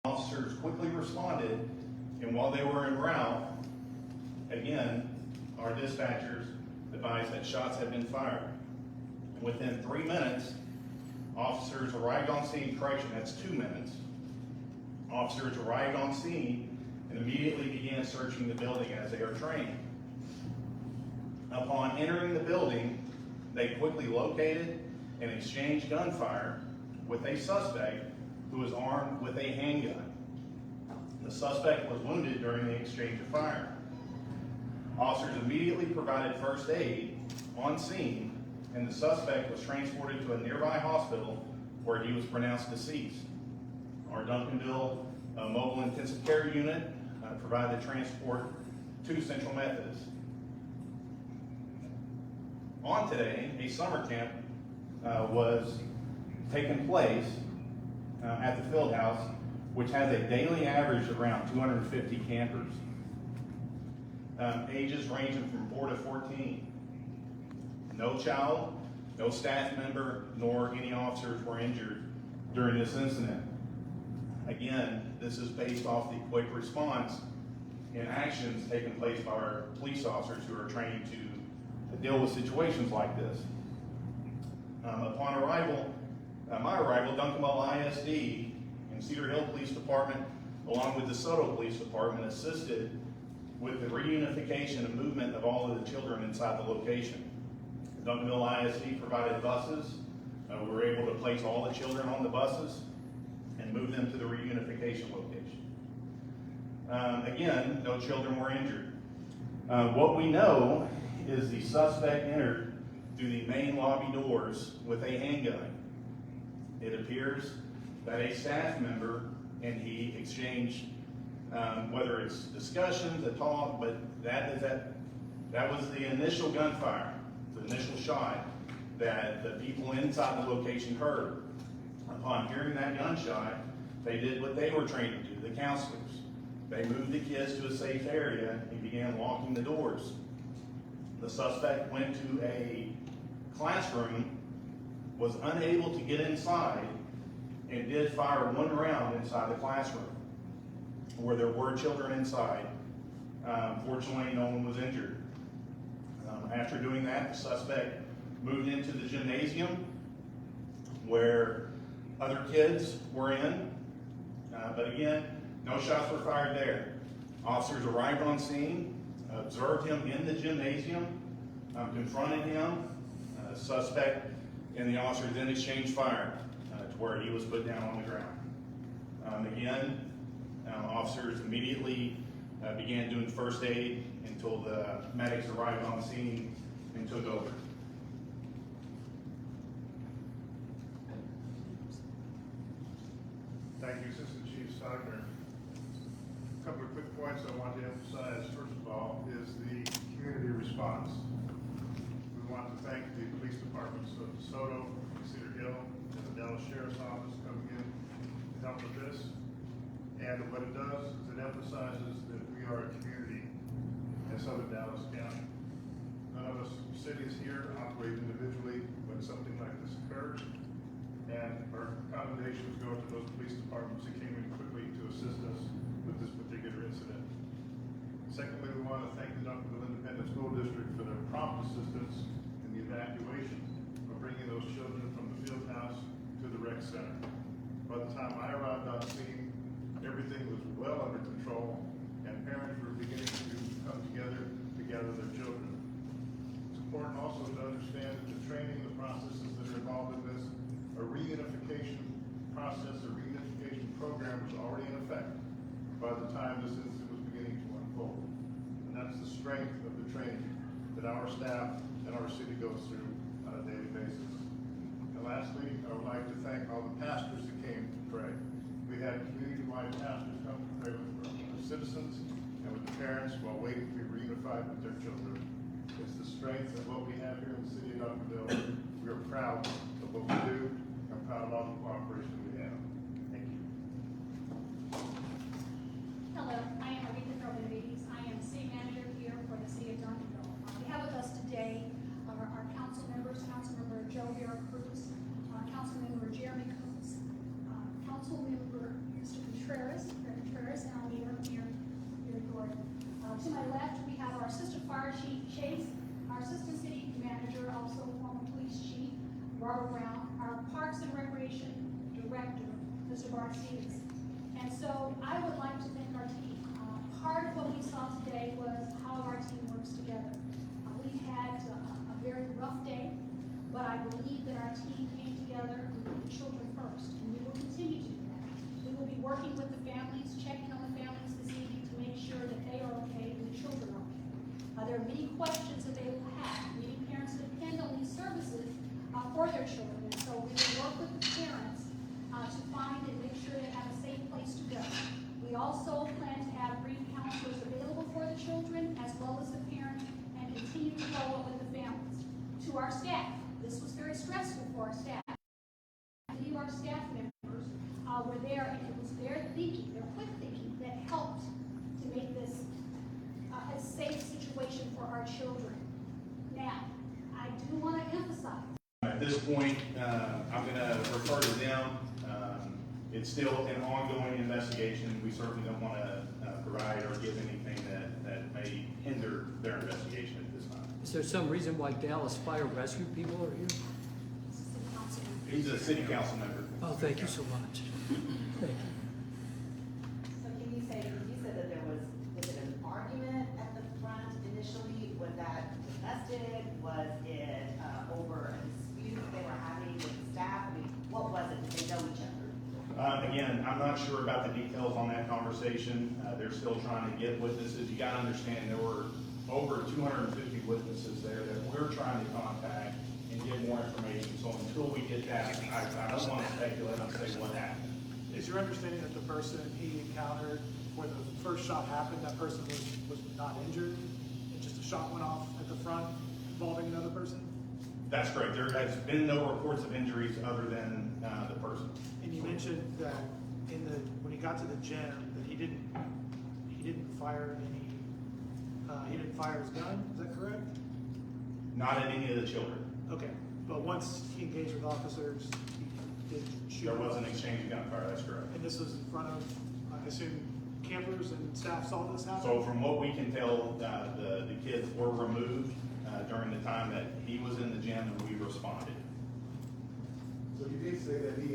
Officers quickly responded, and while they were en route, again, our dispatchers advised that shots had been fired. Within 3 minutes, officers arrived on scene, correction, that's 2 minutes. Officers arrived on scene and immediately began searching the building as they are trained. Upon entering the building, they quickly located and exchanged gunfire with a suspect who was armed with a handgun. The suspect was wounded during the exchange of fire. Officers immediately provided first aid on scene, and the suspect was transported to a nearby hospital where he was pronounced deceased. Our Duncanville Mobile Intensive Care Unit provided transport to Central Methodist. On today, a summer camp was taking place at the Fieldhouse, which has a daily average of around 250 campers, ages ranging from 4 to 14. No child, no staff member, nor any officers were injured during this incident. Again, this is based off the quick response and actions taking place by our police officers who are trained to deal with situations like this. Upon arrival, my arrival, Duncanville ISD and Cedar Hill Police Department, along with the Soto Police Department, assisted with the reunification and movement of all of the children inside the location. Duncanville ISD provided buses. We were able to place all the children on the buses and move them to the reunification location. Again, no children were injured. What we know is the suspect entered through the main lobby doors with a handgun. It appears that a staff member and he exchanged, whether it's discussions, a talk, but that was the initial gunfire, the initial shot that the people inside the location heard. Upon hearing that gunshot, they did what they were trained to do, the counselors. They moved the kids to a safe area and began locking the doors. The suspect went to a classroom, was unable to get inside, and did fire one round inside the classroom where there were children inside. Fortunately, no one was injured. After doing that, the suspect moved into the gymnasium where other kids were in, but again, no shots were fired there. Officers arrived on scene, observed him in the gymnasium, confronted him. The suspect and the officers then exchanged fire to where he was put down on the ground. Again, officers immediately began doing first aid until the medics arrived on scene and took over. Thank you, Assistant Chief Stockner. A couple of quick points I want to emphasize. First of all, is the community response. We want to thank the police departments of DeSoto, Cedar Hill, and the Dallas Sheriff's Office coming in to help with this. And what it does is it emphasizes that we are a community in Southern Dallas County. None of us cities here operate individually when something like this occurs. And our commendations go to those police departments that came in quickly to assist us with this particular incident. Secondly, we want to thank the Duncanville Independent School District for their prompt assistance in the evacuation of bringing those children from the Fieldhouse to the rec center. By the time I arrived on scene, everything was well under control, and parents were beginning to come together to gather their children. It's important also to understand that the training and the processes that are involved in this, a reunification process, a reunification program was already in effect by the time this incident was beginning to unfold. And that's the strength of the training that our staff and our city goes through on a daily basis. And lastly, I would like to thank all the pastors that came to pray. We had community-wide pastors come to pray with the citizens and with the parents while waiting to be reunified with their children. It's the strength of what we have here in the city of Duncanville. We are proud of what we do. I'm proud of all the cooperation we have. Thank you. Hello, I am Aretha Benavides. I am city manager here for the city of Duncanville. We have with us today our council members, Councilmember Joe Vera Cruz, Councilmember Jeremy Coates, Councilmember Mr. Contreras, To my left, we have our Assistant Fire Chief Chase, our Assistant City Manager, also former Police Chief Robert Brown, our Parks and Recreation Director, Mr. Bart Stevens. And so I would like to thank our team. Part of what we saw today was how our team works together. We've had a very rough day, but I believe that our team came together and put the children first, and we will continue to do that. We will be working with the families, checking on the families this evening to make sure that they are okay and the children are okay. There are many questions that they will have. Many parents depend on these services for their children, and so we will work with the parents to find and make sure they have a safe place to go. We also plan to have brief counselors available for the children as well as the parents and continue to follow up with the families. To our staff, this was very stressful for our staff. Many of our staff members were there, and it was their thinking, their quick thinking, that helped to make this a safe situation for our children. Now, I do want to emphasize. At this point, I'm going to refer to them. It's still an ongoing investigation. We certainly don't want to provide or give anything that may hinder their investigation at this time. Is there some reason why Dallas Fire Rescue people are here? City Council members. He's a city council member. Oh, thank you so much. Thank you. So can you say that there was it an argument at the front initially? Was that domestic? Was it over a dispute they were having with the staff? I mean, what was it? Did they know each other? Again, I'm not sure about the details on that conversation. They're still trying to get witnesses. You got to understand there were over 250 witnesses there that we're trying to contact and get more information. So until we get that, I don't want to speculate and say what happened. Is your understanding that the person he encountered where the first shot happened, that person was not injured, and just a shot went off at the front involving another person? That's correct. There has been no reports of injuries other than the person. And you mentioned that when he got to the gym that he didn't fire he didn't fire his gun. Is that correct? Not at any of the children. Okay, but once he engaged with officers, he did shoot. There was an exchange of gunfire. That's correct. And this was in front of, I assume, campers and staff saw this happen? So from what we can tell, the kids were removed during the time that he was in the gym and we responded. So you did say that he,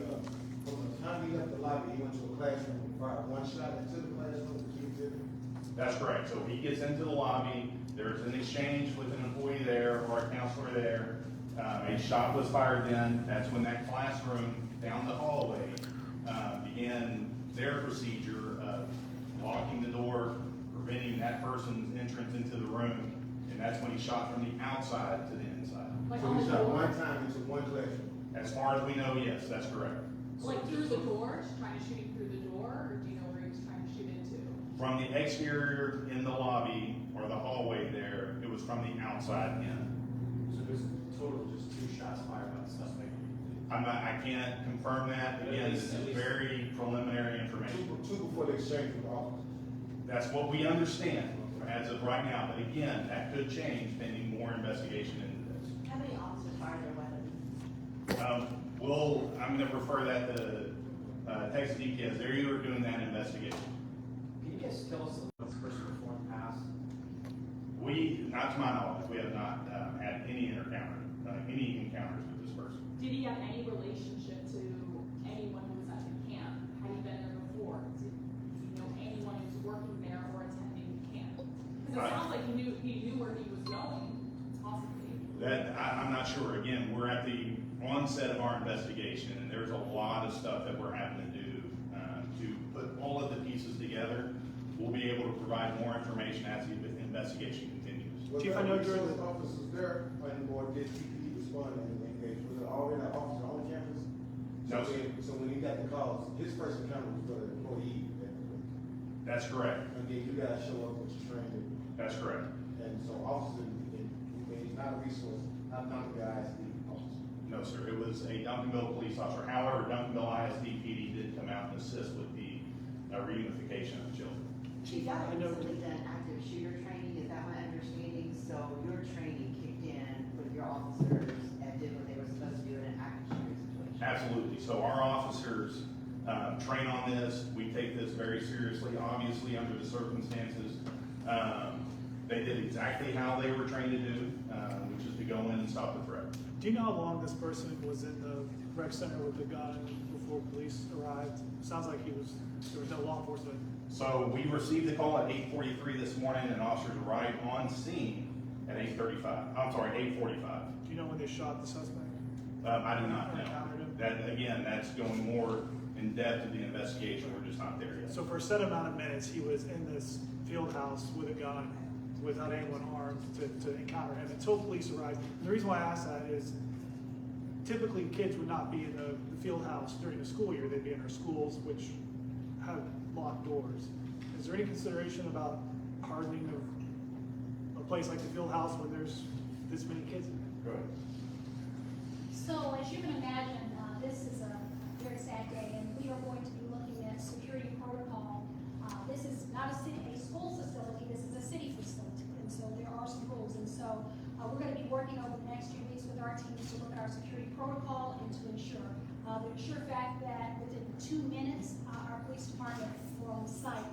from the time he left the lobby, he went to a classroom and fired one shot into the classroom, That's correct. So he gets into the lobby, there's an exchange with an employee there or a counselor there. A shot was fired then. That's when that classroom down the hallway began their procedure of locking the door, preventing that person's entrance into the room. And that's when he shot from the outside to the inside. Like So on he the shot door? one time into one classroom. As far as we know, yes, that's correct. Like through the door, trying to shoot him through the door, or do you know where he was trying to shoot into? From the exterior in the lobby or the hallway there, it was from the outside in. So there's total just 2 shots fired by the suspect. I can't confirm that. Again, this is very preliminary information. Two before the exchange with officers. That's what we understand as of right now. But again, that could change pending more investigation into this. How many officers fired their weapons? I'm going to refer that to Texas DPS. They're doing that investigation. Can you guys tell us what this person before and past? Not to my knowledge, we have not had any encounters with this person. Did he have any relationship to anyone who was at the camp? Had he been there before? Did you know anyone who was working there or attending the camp? Because it sounds like he knew where he was going, possibly. I'm not sure. Again, we're at the onset of our investigation, and there's a lot of stuff that we're having to do to put all of the pieces together. We'll be able to provide more information as the investigation continues. Was Chief, there I know any during resource the- officers there, or did he respond and engage? Was there already an officer on campus? No, So sir. so when he got the calls, his first encounter was with an employee. That's correct. And then you guys show up with your training. That's correct. And so officer, he's not a resource, not the ISD officer. No, sir. It was a Duncanville police officer. However, Duncanville ISD PD did come out and assist with the reunification of the children. Chief, y'all I have know- recently done active shooter training, is that my understanding? So your training kicked in with your officers and did what they were supposed to do in an active shooter situation? Absolutely. So our officers train on this. We take this very seriously. Obviously, under the circumstances, They did exactly how they were trained to do, which is to go in and stop the threat. Do you know how long this person was in the rec center with the gun before police arrived? Sounds like there was no law enforcement. So we received the call at 8:43 this morning, and officers arrived on scene at 8:35. I'm sorry, 8:45. Do you know when they shot the suspect? I do not Or know. encountered him? That, again, that's going more in depth of the investigation. We're just not there yet. So for a set amount of minutes, he was in this field house with a gun, without anyone armed to encounter him until police arrived. And the reason why I ask that is typically kids would not be in the field house during the school year. They'd be in our schools, which have locked doors. Is there any consideration about hardening of a place like the field house when there's this many kids in it? Go ahead. So as you can imagine, this is a very sad day, and we are going to be looking at security protocol. This is not a school facility, this is a city facility, and so there are some rules. And so we're going to be working over the next few weeks with our teams to look at our security protocol and to ensure the fact that within 2 minutes, our police department were on site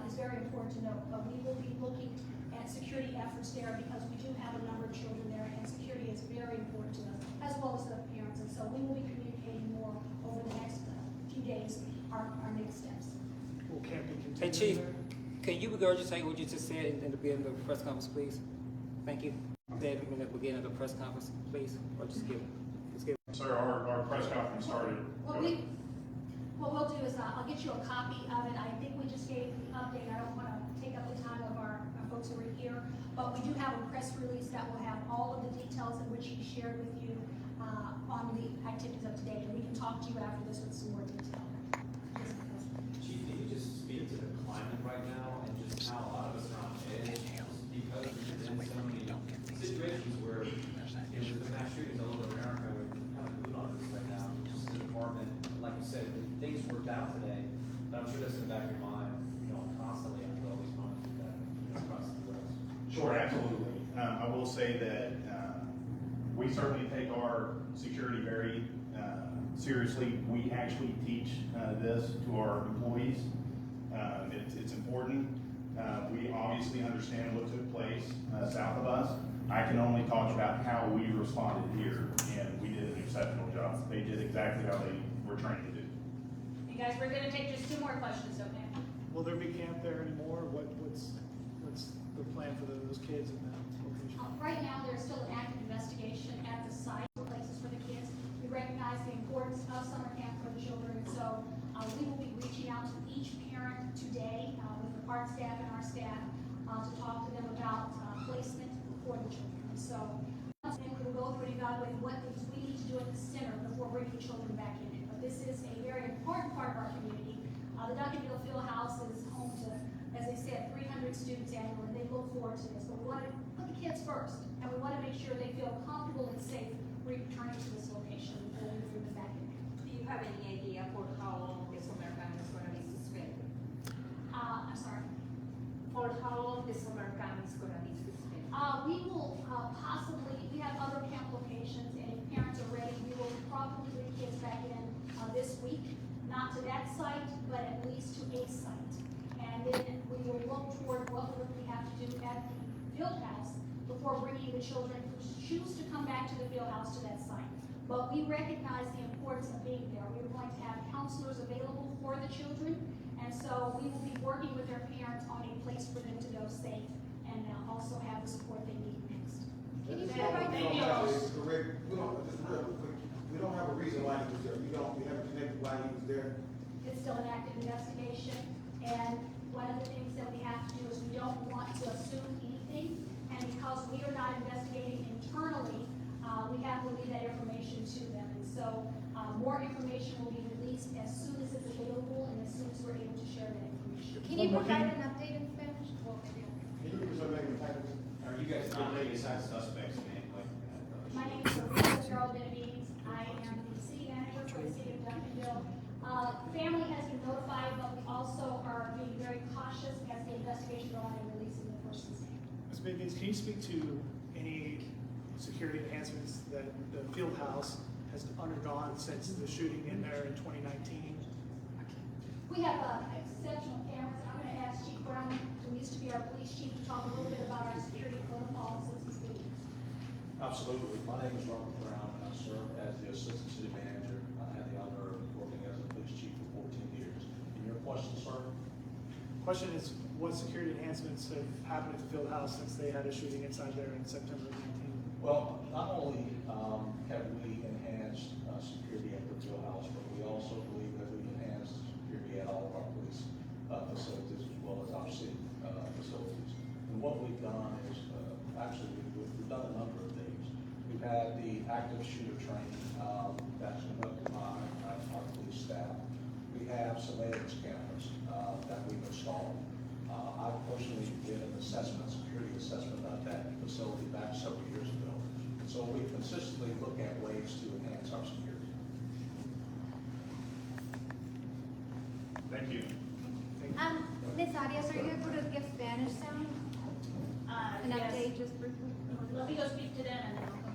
is very important to note. But we will be looking at security efforts there because we do have a number of children there, and security is very important to us, as well as the parents. And so we will be communicating more over the next few days, our next steps. Will camp be continued? Hey, Chief, can you regurgitate what you just said in the beginning of the press conference, please? Thank you. Say it in the beginning of the press conference, please, or just give it. Sir, our press conference started. What we'll do is I'll get you a copy of it. I think we just gave the update. I don't want to take up the time of our folks who are here, but we do have a press release that will have all of the details in which he shared with you on the activities of today, and we can talk to you after this with some more detail. Chief, can you just speak to the climate right now and just how a lot of us are on edge? Because there's been so many situations where, with the mass shootings all over America, we're kind of glued on this right now. Just the department, like you said, things worked out today, but I'm sure that's in the back of your mind, constantly after all these moments that across the U.S. Sure, absolutely. I will say that we certainly take our security very seriously. We actually teach this to our employees. It's important. We obviously understand what took place south of us. I can only talk about how we responded here, and we did an exceptional job. They did exactly how they were trained to do. You guys, we're going to take just 2 more questions, okay? Will there be camp there anymore? What's the plan for those kids in that location? Right now, there's still an active investigation at the site for places for the kids. We recognize the importance of summer camp for the children, and so we will be reaching out to each parent today with the park staff and our staff to talk to them about placement for the children. And so, and we will go through and evaluate what things we need to do at the center before bringing children back in it. But this is a very important part of our community. The Duncanville Fieldhouse is home to, as they said, 300 students annually, and they look forward to this. But we want to put the kids first, and we want to make sure they feel comfortable and safe returning to this location before we bring them back in. Do you have any idea for how long the summer camp is going to be suspended? I'm sorry. For how long the summer camp is going to be suspended? We will possibly, we have other camp locations, and if parents are ready, we will probably bring kids back in this week. Not to that site, but at least to a site. And then we will look toward what we have to do at the field house before bringing the children who choose to come back to the field house to that site. But we recognize the importance of being there. We're going to have counselors available for the children, and so we will be working with their parents on a place for them to go safe and also have the support they need next. Can you verify that? We don't have a reason why he was there. We haven't connected why he was there. It's still an active investigation, and one of the things that we have to do is we don't want to assume anything, and because we are not investigating internally, we have to leave that information to them. And so more information will be released as soon as it's available and as soon as we're able to share that information. Can you provide an update in Spanish? Can you give us your name and title? Are you guys nominating suspects, man? My name is Cheryl Benavides. I am the city manager for the city of Duncanville. Family has been notified, but we also are being very cautious as the investigation goes on and releasing the person's name. Ms. Biggins, can you speak to any security enhancements that the field house has undergone since the shooting in there in 2019? We have exceptional cameras. I'm going to ask Chief Brown, who used to be our police chief, Absolutely. My name is Robert Brown, and I serve as the Assistant City Manager. I had the honor of working as a police chief for 14 years. And your question, sir? Question is, what security enhancements have happened at the Fieldhouse since they had a shooting inside there in September of 19? Well, not only have we enhanced security at the Fieldhouse, but we also believe that we've enhanced security at all of our police facilities as well as our city facilities. And what we've done is, actually, we've done a number of things. We've had the active shooter training that's conducted by our police staff. We have surveillance cameras that we've installed. I personally did an assessment, security assessment of that facility back several years ago. And so we consistently look at ways to enhance our security. Thank you. Miss Arias, are you able to give Spanish sound? An Yes. update just briefly? Let me go speak to them and then I'll come